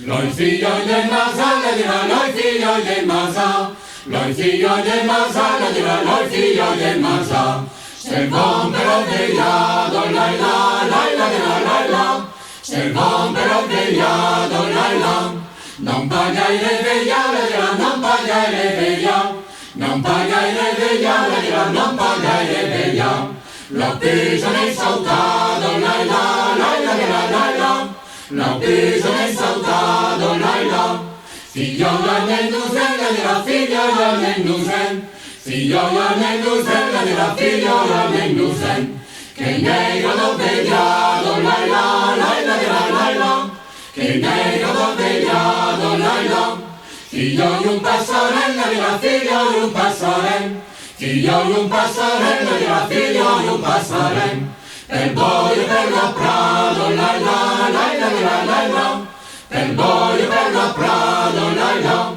Noi figli del Masà, la dirà, noi figli del Masà. Noi figli del Masà, la dirà, noi figli del Masà. Servon però vegliado, la la, la la la la la. Servon però vegliado, la la. Non pagai le veglia, la dirà, non pagai le veglia. Non pagai le veglia, la dirà, non pagai le veglia. L'ho preso nel saltato, la la, la la la la la. L'ho preso nel saltato, la la. Figliola nel nusella della figliola nel nusen. Figliola nel nusella della figliola nel nusen. Che negro l'ho vegliato, la la, la la la la la. Che negro l'ho vegliato, la la. Figlio di un pastorello della figlio un pastorello. Figlio di un pastorello della figlio di un pastorello. Per boio per lo prado, la la, la la la la la. Per boio per lo prado, la la.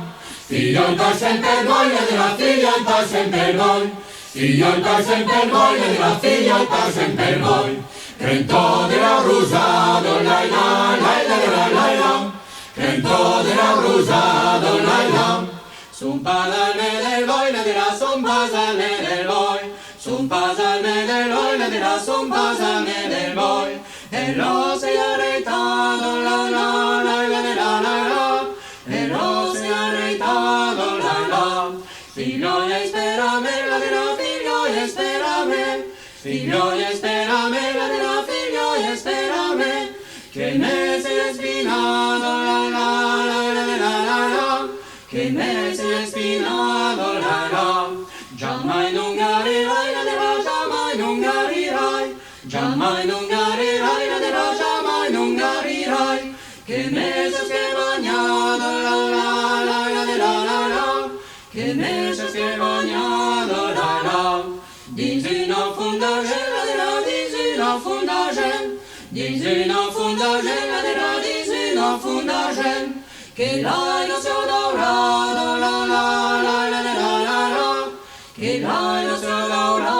Figlio il par sempre voglia della figlio il par sempre voi. Figlio il par sempre voglia della figlio il par sempre voi. Crento della rusado, la la, la la la la la. Crento della rusado, la la. Sun pasarme del voi, la dirà, sun pasarme del voi. Sun pasarme del voi, la dirà, sun pasarme del voi. E lo sei arretado, la la, la la la la la. E lo sei arretado, la la. Figlio y espérame, la dirá, figlio y espérame. Figlio y espérame, la dirá, figlio y espérame. Que me sei espinado, la la, la la la la la. Que me sei spinato, la la. Giammai non garirai, la dirà, giammai non garirai. Giammai non garirai, la dirà, giammai non garirai. Che me sei bagnato, la la, la la la la la. Che me sei bagnato, la la. Dici no fundagen, la dirà, dici no fundagen. Dici no fundagen, la dirà, dici no fundagen. Che l'hai lo sia dorato, la la la la la la la. Che l'hai lo sia dorato.